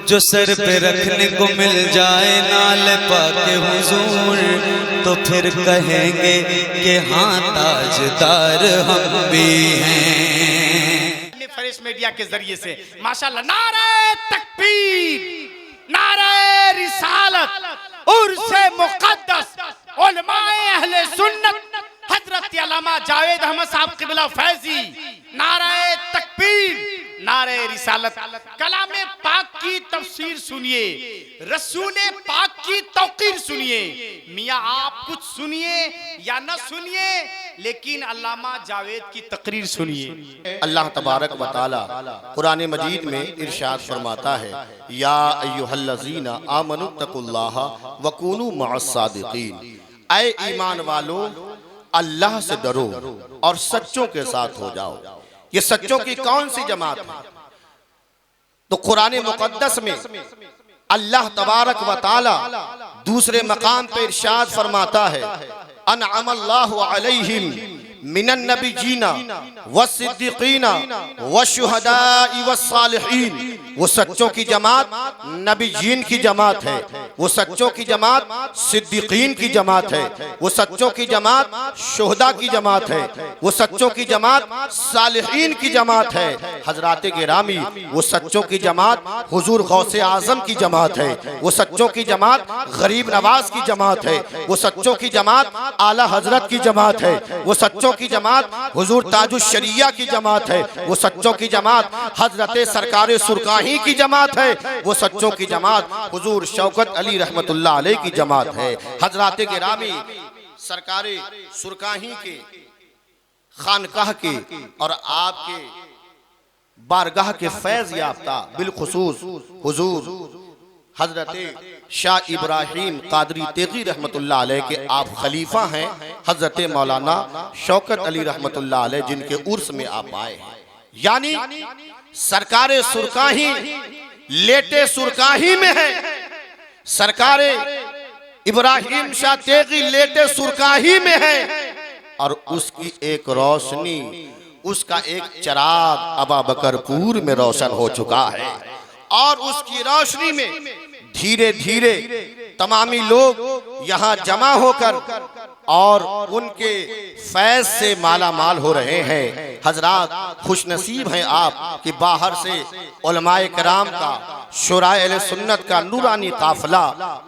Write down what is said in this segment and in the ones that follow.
जो सर पे रखने को मिल जाए नाल पाके हुजूर, तो फिर कहेंगे कि हाँ ताजदार हम भी हैं। फ्रेश मीडिया के जरिए से माशाल्लाह नारे तकबीर, नारे रिसालत, उर्से मुक़द्दस, उलमाए अहले सुन्नत हजरत अल्लामा जावेद अहमद साहब क़िबला फैज़ी, नारे तकबीर, नारे रिसालत। कलामे पाक की तफसीर सुनिए, रसूले पाक की तौक़ीर सुनिए। मियाँ आप कुछ सुनिए या न सुनिए, लेकिन अल्लामा जावेद की तकरीर सुनिए। अल्लाह तबारक व तआला कुरान मजीद में इरशाद फरमाता है, या अय्युहल्लज़ीना आमनुत्तकुल्लाह वकूनू मअस्सादिकीन, ऐ ईमान वालों अल्लाह से डरो और सच्चों के साथ हो जाओ। ये सच्चों की कौन सी जमात है? तो कुरान मुक़द्दस में अल्लाह तबारक व तआला दूसरे मकाम पे इरशाद फरमाता है, अनअमल्लाहु अलैहिम मिनन नबिय्यीना वस्सिद्दीक़ीना वशुहदाई वस्सालिहीन। वो सच्चों की जमात नबिय्यीन की जमात है, वो सच्चों की जमात सिद्दीक़ीन की जमात है, वो सच्चों की जमात शुहदा की जमात है, वो सच्चों की जमात सालिहीन की जमात है। हजराते गिरामी, वो सच्चों की जमात हुजूर गौसे आज़म की जमात है, वो सच्चों की जमात गरीब नवाज की जमात है, वो सच्चों की जमात आला हजरत की जमात है, वो सच्चों की जमात हुजूर ताजुश शरिया की जमात है, वो सच्चों की जमात हजरत सरकार सुरकाही की जमात है, वो सच्चों की जमात हुजूर शौकत अली रहमतुल्लाह अलैह की जमात है। हजरात गिरामी, सरकार सुरकाही के खानकाह के और आपके बारगाह के फैज याफ्ता बिलखुसूस हुजूर हजरत शाह इब्राहिम कादरी तेगी रहमतुल्लाह अलैह के आप खलीफा हैं, हजरत मौलाना शौकत अली रहमतुल्लाह अलैह, जिनके उर्स में आप आए हैं। यानी सरकार सुरकाही लेटे सुरकाही में है, सरकार इब्राहिम शाह तेगी लेटे सुरकाही में है, और उसकी एक रोशनी, उसका एक चिराग अबा बकरपुर में रोशन हो चुका है, और उसकी रोशनी में धीरे धीरे तमामी लोग यहाँ जमा होकर और उनके फैज से माला माल हो रहे हैं। हजरात, खुशनसीब हैं आप कि बाहर से उलमाए कराम का, शुराए अहले सुन्नत का नूरानी काफिला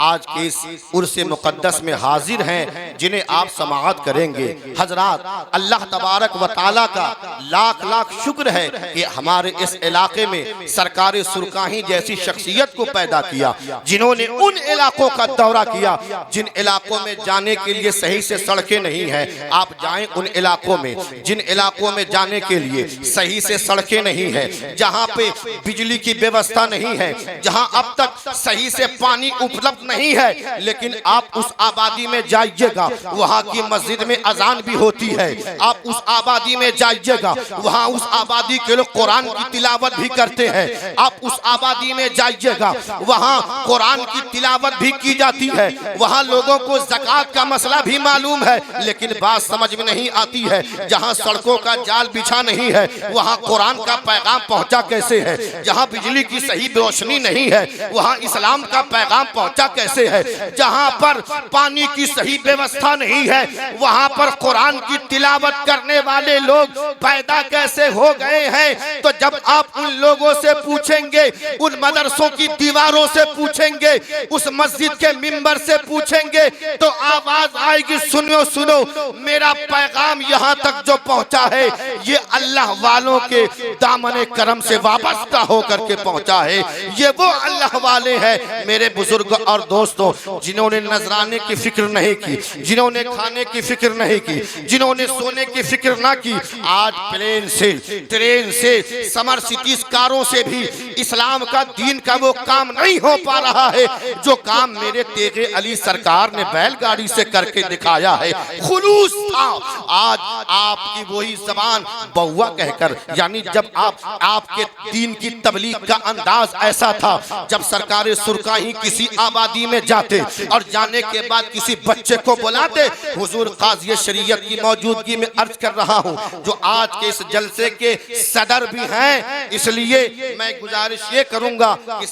आज के इस उर्से मुक़द्दस में हाजिर हैं, जिन्हें आप समाअत करेंगे। हजरात, अल्लाह तबारक व तआला का लाख लाख शुक्र है कि हमारे इस इलाके में सरकार सुरकाही जैसी शख्सियत को पैदा किया, जिन्होंने उन इलाकों का दौरा किया जिन इलाकों में जाने के लिए सही से सड़कें नहीं हैं। आप जाएं उन इलाकों में जिन इलाकों में जाने के लिए सही से सड़कें नहीं है, जहां पे बिजली की व्यवस्था नहीं है, जहां अब तक सही से पानी उपलब्ध नहीं है, लेकिन आप उस आबादी में जाइएगा, वहां की मस्जिद में अजान भी होती है। आप उस आबादी में जाइएगा, वहां उस आबादी के लोग कुरान की तिलावत भी करते हैं। आप उस आबादी में जाइएगा, वहां कुरान की तिलावत भी की जाती है, वहां लोगों को ज़कात का मसला भी मालूम है, लेकिन बात समझ में नहीं आती है। जहां सड़कों का जाल बिछा नहीं है, वहां कुरान का पैगाम पहुंचा कैसे है? जहां बिजली की सही रोशनी नहीं है, वहां इस्लाम का पैगाम पहुंचा कैसे है? जहां पर पानी की सही व्यवस्था नहीं है, वहां पर कुरान की तिलावत करने वाले लोग पैदा कैसे हो गए हैं? तो जब आप उन लोगों से पूछेंगे, उन मदरसों की दीवारों से पूछेंगे, उस मस्जिद के मिंबर से पूछेंगे, तो आवाज आएगी, सुनो सुनो, मेरा पैगाम यहाँ तक जो पहुँचा है, ये अल्लाह वालों के दामने करम से वाबस्ता होकर के पहुँचा है। ये वो अल्लाह वाले हैं मेरे बुजुर्ग और दोस्तों, जिन्होंने नजराने की फिक्र नहीं की, जिन्होंने खाने की फिक्र नहीं की, जिन्होंने सोने की फिक्र ना की, आज प्लेन से, ट्रेन से, समर सिटीज कारों से भी इस्लाम का, दीन का वो काम नहीं हो पा रहा है जो काम मेरे तेगे अली सरकार ने बैलगाड़ी से करके दिखाया है। खुलूस था। आज आपकी वही जबान बउआ कहकर, यानी जब आप आपके दीन की तबलीग का अंदाज ऐसा ऐसा था, जब सरकार सुरकाही किसी आबादी में जाते और जाने के बाद किसी बच्चे को बुलाते, हुजूर काज़ी शरीयत की मौजूदगी में अर्ज कर रहा हूँ, जो आज के इस जलसे के सदर भी हैं, इसलिए मैं गुजारिश ये करूंगा कि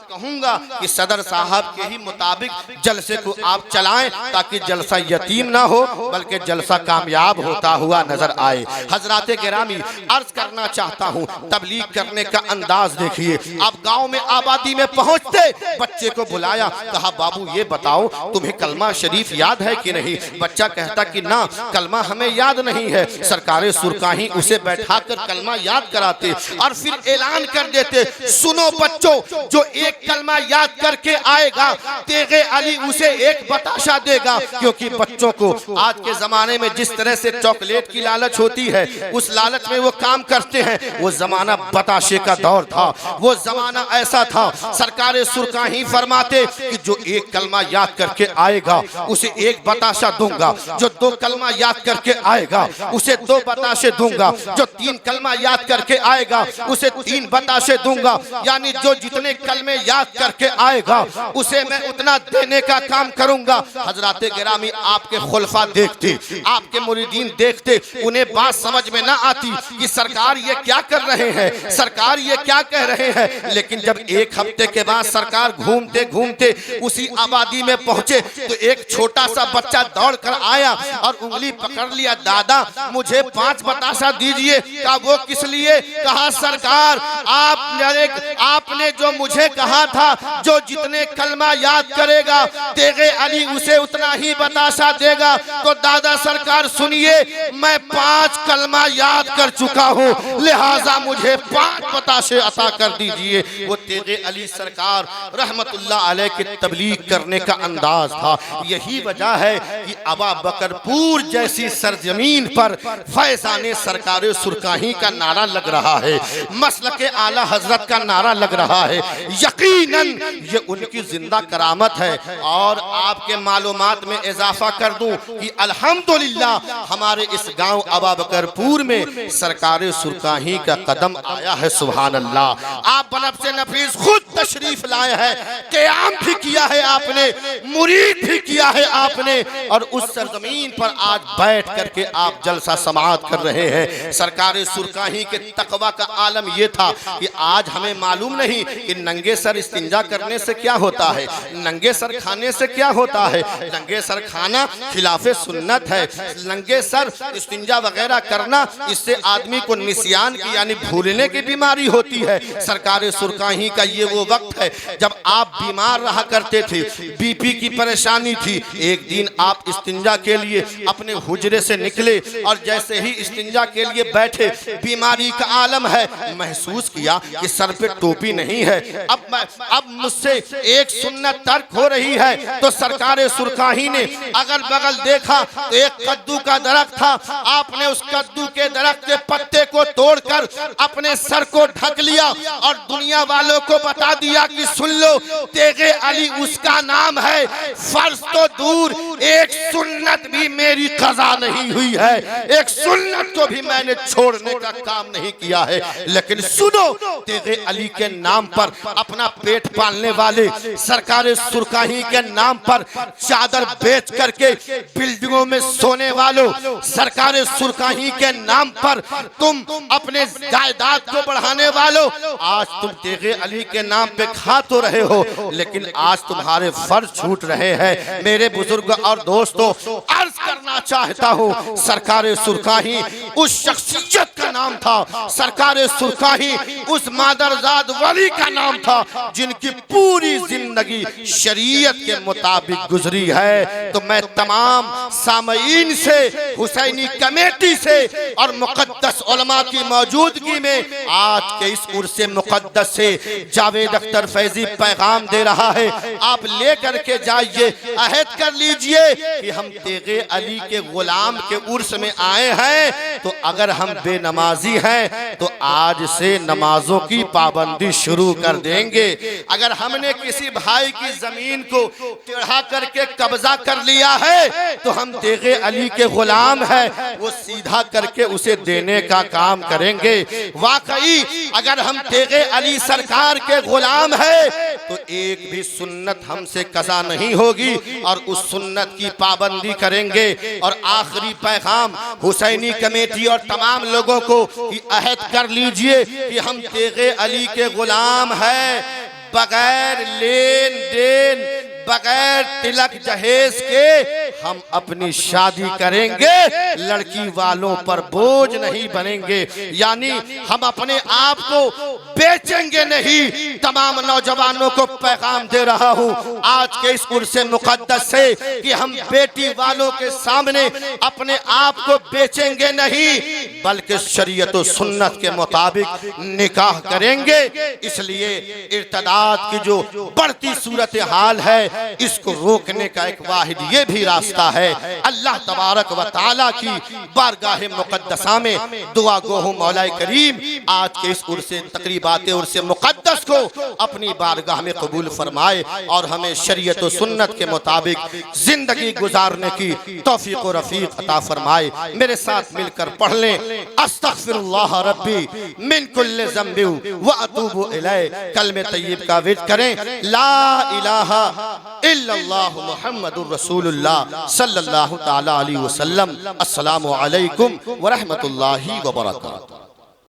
कहूंगा कि सदर साहब के ही मुताबिक जलसे को आप चलाएं, ताकि जलसा यतीम ना हो बल्कि जलसा कामयाब होता हुआ नजर आए। हजराते गिरामी, अर्ज करना चाहता हूँ, तबलीग करने का अंदाज देखिए। आप गांव में आबादी में पहुंचते, बच्चे को बुलाया, कहा बाबू ये बताओ तुम्हें कलमा शरीफ याद है कि नहीं? बच्चा कहता कि ना, कलमा हमें याद नहीं है। सरकारे सुरकाही उसे बैठाकर कलमा याद कराते और फिर ऐलान कर देते, सुनो बच्चों, जो एक कलमा याद करके आएगा तेगे अली उसे एक बताशा देगा। क्योंकि बच्चों को आज के जमाने में जिस तरह से चॉकलेट की लालच होती है, उस लालच में वो काम करते हैं। वो जमाना बताशे का दौर था, वो जमाना ऐसा था। सरकारे सुरकाही फरमाते कि जो एक कलमा याद करके आएगा उसे एक बताशा दूंगा, जो दो कलमा याद करके आएगा उसे दो बताशे दूंगा, जो तीन कलमा याद करके आएगा उसे तीन बताशे दूंगा। यानी जो जितने कलमे याद करके आएगा उसे मैं उतना देने का काम करूंगा। हजराते गिरामी, आपके खुलफा देखते, आपके मुरीदीन देखते, उन्हें बात समझ में ना आती कि सरकार ये क्या कर रहे हैं, सरकार ये क्या कह रहे हैं। लेकिन जब एक हफ्ते के बाद सरकार घूमते घूमते उसी आबादी में पहुंचे तो एक छोटा सा बच्चा दौड़ कर आया और उंगली पकड़ लिया, दादा मुझे 5 बताशा दीजिए। कहा वो किस लिए? कहा सरकार आपने जो मुझे कहा था, जो जितने कलमा याद करेगा तेगे अली उसे उतना ही बताशा देगा। तो दादा सरकार सुनिए, मैं 5 कलमा याद कर चुका हूँ, लिहाजा मुझे 5 बताशे अता कर दीजिए। वो तेगे अली सरकार रहमतुल्लाह अलैह के तबलीग करने का अंदाज था। यही वजह है कि अबा बकरपुर जैसी सरजमीन पर फैज़ाने सरकारे सुरकाही का नारा लग रहा है, मसलके आला हजरत का नारा लग रहा है। यकीनन ये उनकी जिंदा करामत है। और आपके मालूमात में इजाफा कर दूं कि अल्हम्दुलिल्लाह हमारे इस गांव अबा बकरपुर में सरकारे सुरकाही का कदम आया है। सुभान अल्लाह, आप बनब से नफीस खुद तशरीफ लाए हैं, क़याम भी किया है आपने, मुरीद भी किया है आपने, और उस सरजमीन पर आज बैठ करके आप जलसा समाअत कर रहे हैं। सरकारे सुरकाही के तकवा का आलम यह था कि आज हमें मालूम नहीं कि नंगे सर इस्तिंजा करने से क्या होता है, नंगे सर खाने से क्या होता है। नंगे सर खाना खिलाफे सुन्नत है, नंगे सर इस्तिंजा वगैरह करना, इससे आदमी को निस्यान की यानी भूलने की बीमारी होती है। सरकारे सुरकाही का ये वो वक्त है जब आप बीमार रहा करते थे, बीपी की परेशानी थी। एक दिन आप इस्तिंजा के लिए अपने हुजरे से निकले और जैसे ही इस्तिंजा के लिए बैठे, बीमारी का आलम है, महसूस किया कि सर पे टोपी नहीं है। अब मुझसे एक सुन्नत तर्क हो रही है। तो सरकारे सुरकाही ने अगल बगल देखा तो एक कद्दू का दरख्त था। आपने उस कद्दू के दरख्त के पत्ते को तोड़कर अपने सर को ढक लिया और दुनिया वालों को बता दिया कि सुन लो, तेगे अली उसका नाम है। फर्ज तो दूर, एक सुन्नत भी मेरी कज़ा नहीं हुई है, एक सुन्नत को भी मैंने छोड़ने का काम नहीं किया है। लेकिन सुनो, तेगे अली के नाम पर अपना पेट पालने वाले, सरकारे सुरकाही के नाम पर चादर बेच करके बिल्डिंगों में सोने वालों, सरकारे सुरकाही के नाम पर तुम अपने जायदाद को बढ़ाने वालों, आज तुम तेगे अली के नाम पे खा तो रहे हो, लेकिन आज तुम्हारे फर्ज छूट रहे हैं। मेरे बुजुर्ग और दोस्तों, अर्ज करना चाहता हूँ, सरकारे सुरकाही उस शख्सियत का नाम था, सरकारे सुरकाही उस मादरजाद वली का नाम था जिनकी पूरी जिंदगी शरीयत के मुताबिक गुजरी है। तो मैं तमाम सामईन से, हुसैनी कमेटी से और मुक़द्दस उलमा की मौजूदगी में आज के इस उर्से मुक़द्दस से जावेद अख्तर फैजी पैगाम दे रहा है, आप ले करके जाइए, अहद कर लीजिए कि हम तेगे अली के गुलाम के उर्स में आए हैं। तो अगर हम बेनमाजी हैं तो आज से नमाजों की पाबंदी शुरू कर देंगे। अगर हमने किसी भाई की जमीन को टेढ़ा करके कब्जा कर लिया है तो हम तेगे अली के गुलाम हैं, वो सीधा करके उसे देने का काम करेंगे। वाकई अगर हम तेगे अली सरकार के गुलाम हैं तो एक भी सुन्नत हमसे कज़ा नहीं होगी और उस सुन्नत की पाबंदी करेंगे। और आखिरी पैगाम हुसैनी कमेटी और तमाम लोगों को कि अहद कर लीजिए कि हम तेगे अली के गुलाम हैं, बगैर लेन देन, बगैर तिलक जहेज के हम अपनी शादी करेंगे, लड़की वालों पर बोझ नहीं बनेंगे, यानी हम अपने आप को बेचेंगे नहीं। तमाम नौजवानों को पैगाम दे रहा हूँ आज के इस उर्से मुकद्दस से कि हम बेटी वालों के सामने अपने आप को बेचेंगे नहीं, बल्कि शरीयत और सुन्नत के मुताबिक निकाह करेंगे। इसलिए इर्तदाद की जो बढ़ती सूरत हाल है इसको रोकने का एक वाहिद ये भी रास्ता है। अल्लाह तबारक व तआला की बारगाह मुकद्दसा में दुआ गो हूं मौला करीम आज के इस उर्से तकरीबाते उर्से मुकद्दस को अपनी बारगाह में कबूल फरमाए और हमें शरीयत व सुन्नत के मुताबिक जिंदगी गुजारने की तौफीक व रफीक अता फरमाए। मेरे साथ मिलकर पढ़ लें, अस्तगफिरुल्लाह रब्बी मिन कुल्लि ज़ंबि व अतूबु इलैह। कलमे तय्यब का विर्द करें, ला इलाहा इल्लल्लाह मुहम्मदुर रसूलुल्लाह सल्लल्लाहु तआला अलैहि वसल्लम। अस्सलामु अलैकुम व रहमतुल्लाहि व बरकातहू।